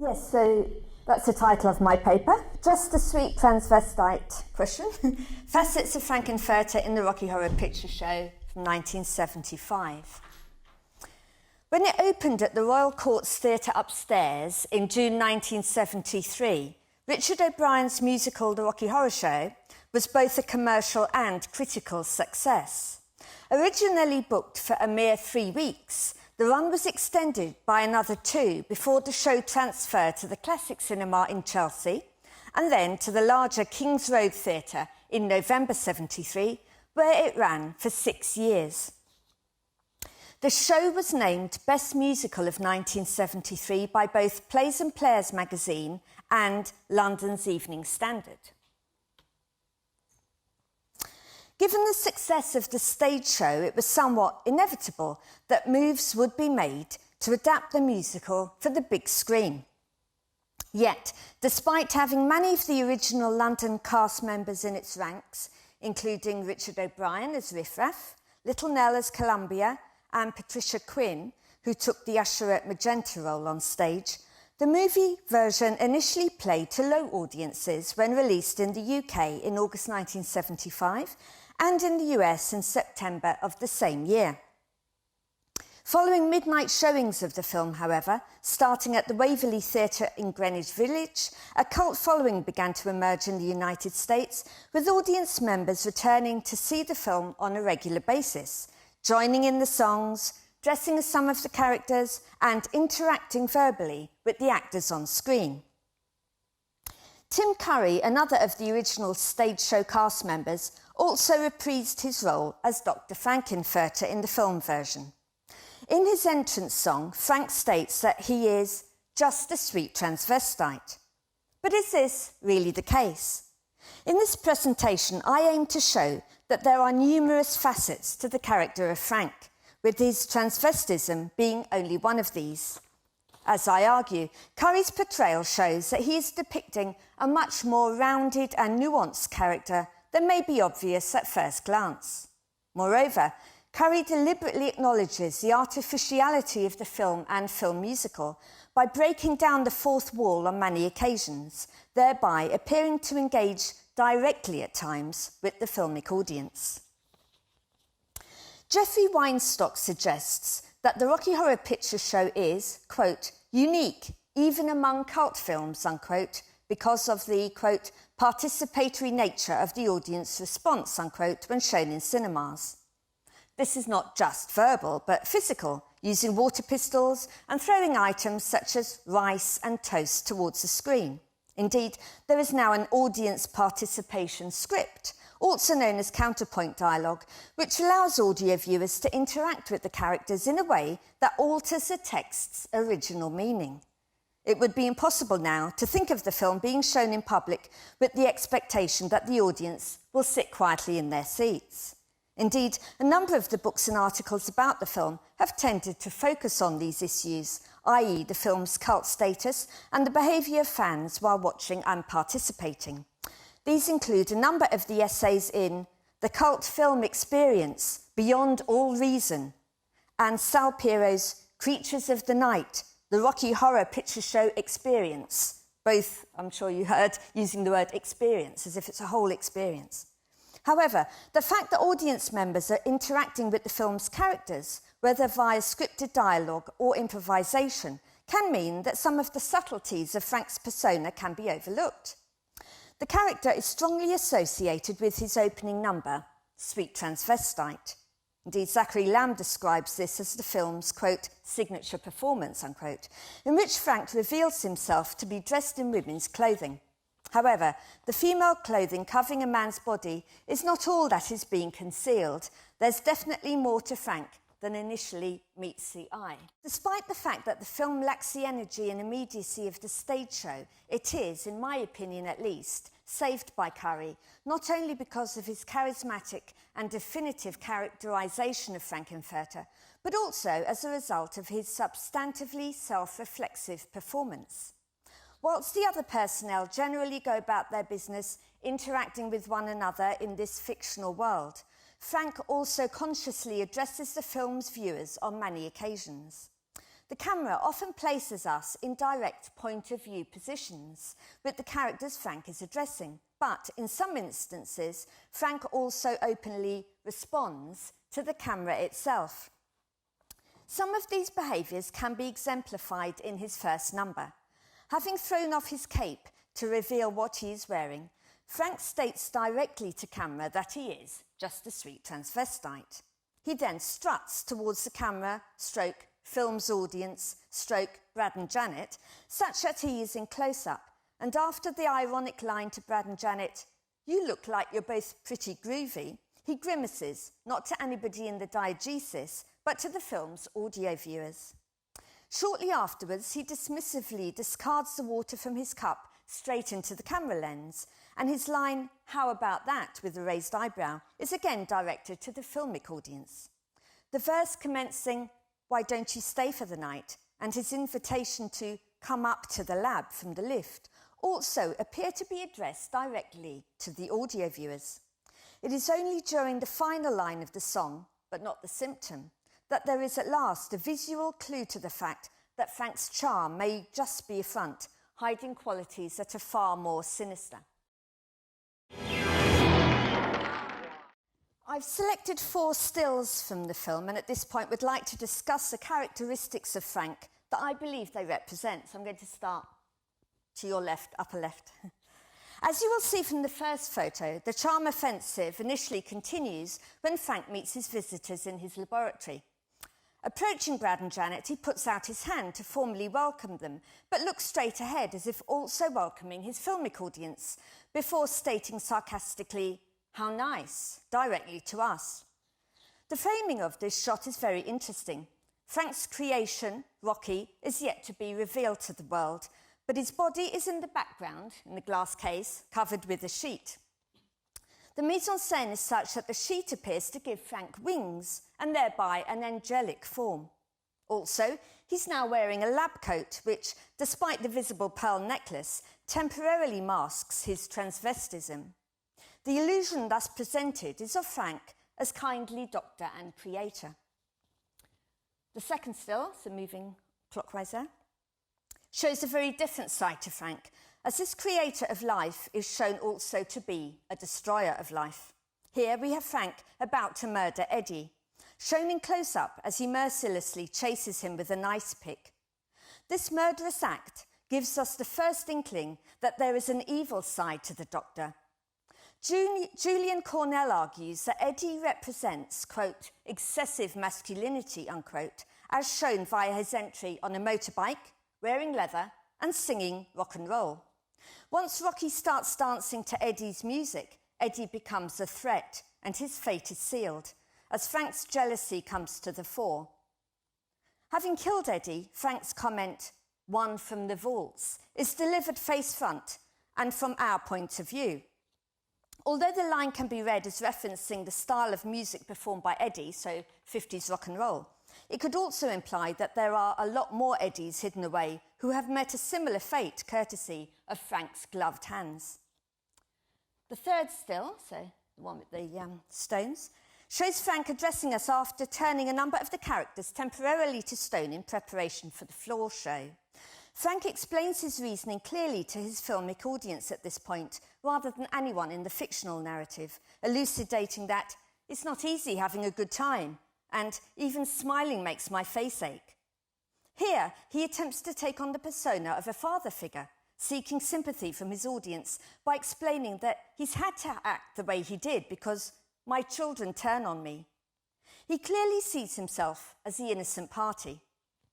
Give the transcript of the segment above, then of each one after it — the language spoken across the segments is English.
Yes, so that's the title of my paper, Just a Sweet Transvestite Question, Facets of Frank-n-Furter in the Rocky Horror Picture Show from 1975. When it opened at the Royal Courts Theatre upstairs in June 1973, Richard O'Brien's musical The Rocky Horror Show was both a commercial and critical success. Originally booked for a mere 3 weeks, the run was extended by another 2 before the show transferred to the Classic Cinema in Chelsea and then to the larger King's Road Theatre in November 73, where it ran for 6 years. The show was named Best Musical of 1973 by both Plays and Players magazine and London's Evening Standard. Given the success of the stage show, it was somewhat inevitable that moves would be made to adapt the musical for the big screen. Yet, despite having many of the original London cast members in its ranks, including Richard O'Brien as Riff Raff, Little Nell as Columbia, and Patricia Quinn, who took the usher at Magenta role on stage, the movie version initially played to low audiences when released in the UK in August 1975 and in the US in September of the same year. Following midnight showings of the film, however, starting at the Waverley Theatre in Greenwich Village, a cult following began to emerge in the United States, with audience members returning to see the film on a regular basis, joining in the songs, dressing as some of the characters, and interacting verbally with the actors on screen. Tim Curry, another of the original stage show cast members, also reprised his role as Dr. Frank-n-Furter in the film version. In his entrance song, Frank states that he is just a sweet transvestite. But is this really the case? In this presentation, I aim to show that there are numerous facets to the character of Frank, with his transvestism being only one of these. As I argue, Curry's portrayal shows that he is depicting a much more rounded and nuanced character than may be obvious at first glance. Moreover, Curry deliberately acknowledges the artificiality of the film and film musical by breaking down the fourth wall on many occasions, thereby appearing to engage directly at times with the filmic audience. Jeffrey Weinstock suggests that the Rocky Horror Picture Show is, quote, unique even among cult films, unquote, because of the, quote, participatory nature of the audience response, unquote, when shown in cinemas. This is not just verbal, but physical, using water pistols and throwing items such as rice and toast towards the screen. Indeed, there is now an audience participation script, also known as counterpoint dialogue, which allows audio viewers to interact with the characters in a way that alters the text's original meaning. It would be impossible now to think of the film being shown in public with the expectation that the audience will sit quietly in their seats. Indeed, a number of the books and articles about the film have tended to focus on these issues, i.e. the film's cult status and the behaviour of fans while watching and participating. These include a number of the essays in The Cult Film Experience, Beyond All Reason, and Sal Piero's Creatures of the Night, The Rocky Horror Picture Show Experience. Both, I'm sure you heard, using the word experience, as if it's a whole experience. However, the fact that audience members are interacting with the film's characters, whether via scripted dialogue or improvisation, can mean that some of the subtleties of Frank's persona can be overlooked. The character is strongly associated with his opening number, Sweet Transvestite. Indeed, Zachary Lamb describes this as the film's, quote, signature performance, unquote, in which Frank reveals himself to be dressed in women's clothing. However, the female clothing covering a man's body is not all that is being concealed. There's definitely more to Frank than initially meets the eye. Despite the fact that the film lacks the energy and immediacy of the stage show, it is, in my opinion at least, saved by Curry, not only because of his charismatic and definitive characterisation of Frank-n-Furter, but also as a result of his substantively self-reflexive performance. Whilst the other personnel generally go about their business interacting with one another in this fictional world, Frank also consciously addresses the film's viewers on many occasions. The camera often places us in direct point of view positions with the characters Frank is addressing, but in some instances, Frank also openly responds to the camera itself. Some of these behaviours can be exemplified in his first number. Having thrown off his cape to reveal what he is wearing, Frank states directly to camera that he is just a sweet transvestite. He then struts towards the camera, stroke, film's audience, stroke, Brad and Janet, such that he is in close-up, and after the ironic line to Brad and Janet, "You look like you're both pretty groovy," he grimaces, not to anybody in the diegesis, but to the film's audio viewers. Shortly afterwards, he dismissively discards the water from his cup straight into the camera lens, and his line, "How about that?" with a raised eyebrow, is again directed to the filmic audience. The verse commencing, "Why don't you stay for the night?" and his invitation to come up to the lab from the lift also appear to be addressed directly to the audio viewers. It is only during the final line of the song, but not the symptom, that there is at last a visual clue to the fact that Frank's charm may just be a front, hiding qualities that are far more sinister. I've selected 4 stills from the film, and at this point would like to discuss the characteristics of Frank that I believe they represent. So I'm going to start to your left, upper left. As you will see from the first photo, the charm offensive initially continues when Frank meets his visitors in his laboratory. Approaching Brad and Janet, he puts out his hand to formally welcome them, but looks straight ahead as if also welcoming his filmic audience, before stating sarcastically, "How nice," directly to us. The framing of this shot is very interesting. Frank's creation, Rocky, is yet to be revealed to the world, but his body is in the background, in the glass case, covered with a sheet. The mise-en-scène is such that the sheet appears to give Frank wings and thereby an angelic form. Also, he's now wearing a lab coat which, despite the visible pearl necklace, temporarily masks his transvestism. The illusion thus presented is of Frank as kindly doctor and creator. The second still, so moving clockwise there, shows a very different side to Frank, as this creator of life is shown also to be a destroyer of life. Here we have Frank about to murder Eddie, shown in close-up as he mercilessly chases him with an ice pick. This murderous act gives us the first inkling that there is an evil side to the Doctor. Julian Cornell argues that Eddie represents, quote, excessive masculinity, unquote, as shown via his entry on a motorbike, wearing leather and singing rock and roll. Once Rocky starts dancing to Eddie's music, Eddie becomes a threat and his fate is sealed, as Frank's jealousy comes to the fore. Having killed Eddie, Frank's comment, "One from the vaults," is delivered face front and from our point of view. Although the line can be read as referencing the style of music performed by Eddie, so 50s rock and roll, it could also imply that there are a lot more Eddies hidden away who have met a similar fate courtesy of Frank's gloved hands. The third still, so the one with the stones, shows Frank addressing us after turning a number of the characters temporarily to stone in preparation for the floor show. Frank explains his reasoning clearly to his filmic audience at this point, rather than anyone in the fictional narrative, elucidating that it's not easy having a good time, and even smiling makes my face ache. Here, he attempts to take on the persona of a father figure, seeking sympathy from his audience by explaining that he's had to act the way he did because my children turn on me. He clearly sees himself as the innocent party.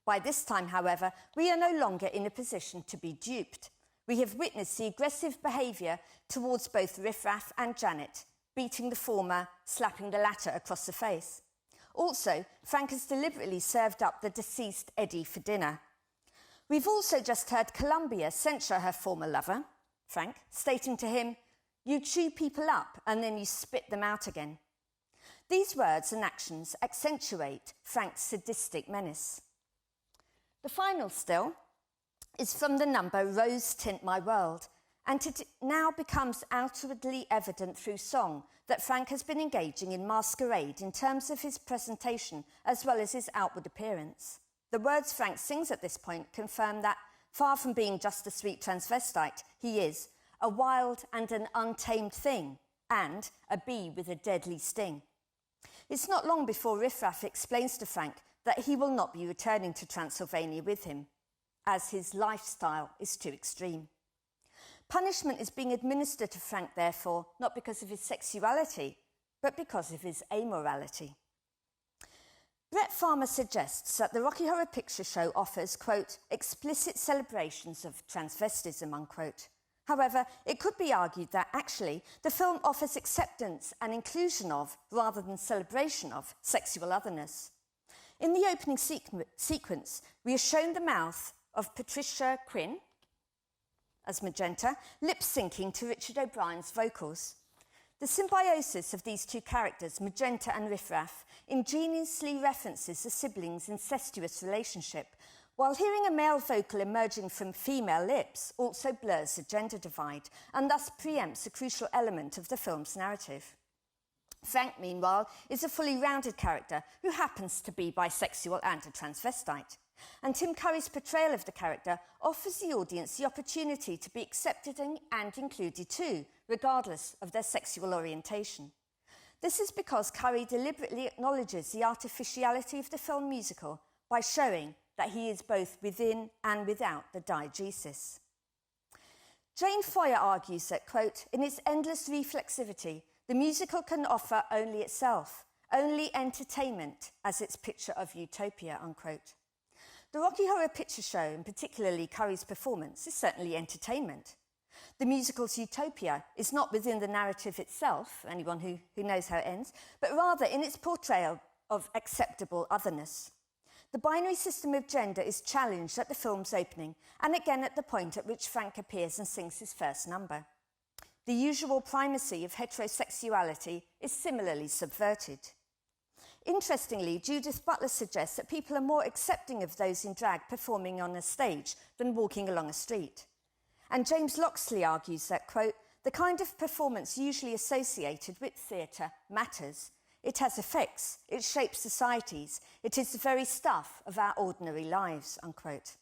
By this time, however, we are no longer in a position to be duped. We have witnessed the aggressive behaviour towards both Riff Raff and Janet, beating the former, slapping the latter across the face. Also, Frank has deliberately served up the deceased Eddie for dinner. We've also just heard Columbia censure her former lover, Frank, stating to him, "You chew people up and then you spit them out again." These words and actions accentuate Frank's sadistic menace. The final still is from the number Rose Tint My World, and it now becomes outwardly evident through song that Frank has been engaging in masquerade in terms of his presentation as well as his outward appearance. The words Frank sings at this point confirm that, far from being just a sweet transvestite, he is a wild and an untamed thing, and a bee with a deadly sting. It's not long before Riff Raff explains to Frank that he will not be returning to Transylvania with him, as his lifestyle is too extreme. Punishment is being administered to Frank, therefore, not because of his sexuality, but because of his amorality. Brett Farmer suggests that the Rocky Horror Picture Show offers, quote, explicit celebrations of transvestism, unquote. However, it could be argued that actually the film offers acceptance and inclusion of, rather than celebration of, sexual otherness. In the opening sequence, we are shown the mouth of Patricia Quinn, as Magenta, lip-syncing to Richard O'Brien's vocals. The symbiosis of these two characters, Magenta and Riff Raff, ingeniously references the siblings' incestuous relationship, while hearing a male vocal emerging from female lips also blurs the gender divide and thus preempts a crucial element of the film's narrative. Frank, meanwhile, is a fully rounded character who happens to be bisexual and a transvestite. And Tim Curry's portrayal of the character offers the audience the opportunity to be accepted and included too, regardless of their sexual orientation. This is because Curry deliberately acknowledges the artificiality of the film musical by showing that he is both within and without the diegesis. Jane Foyer argues that, quote, in its endless reflexivity, the musical can offer only itself, only entertainment as its picture of utopia, unquote. The Rocky Horror Picture Show, and particularly Curry's performance, is certainly entertainment. The musical's utopia is not within the narrative itself, anyone who knows how it ends, but rather in its portrayal of acceptable otherness. The binary system of gender is challenged at the film's opening and again at the point at which Frank appears and sings his first number. The usual primacy of heterosexuality is similarly subverted. Interestingly, Judith Butler suggests that people are more accepting of those in drag performing on a stage than walking along a street. And James Loxley argues that, quote, the kind of performance usually associated with theatre matters. It has effects, it shapes societies, it is the very stuff of our ordinary lives, unquote.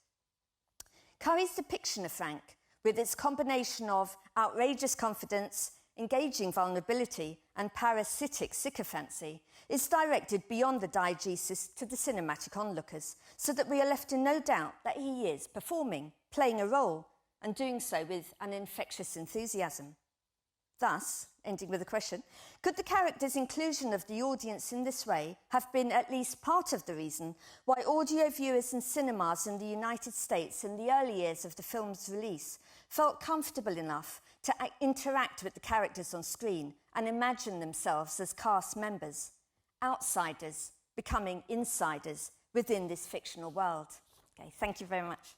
Curry's depiction of Frank, with its combination of outrageous confidence, engaging vulnerability and parasitic sycophancy, is directed beyond the diegesis to the cinematic onlookers, so that we are left in no doubt that he is performing, playing a role, and doing so with an infectious enthusiasm. Thus, ending with a question, could the character's inclusion of the audience in this way have been at least part of the reason why audio viewers in cinemas in the United States in the early years of the film's release felt comfortable enough to interact with the characters on screen and imagine themselves as cast members, outsiders becoming insiders within this fictional world? Okay, thank you very much.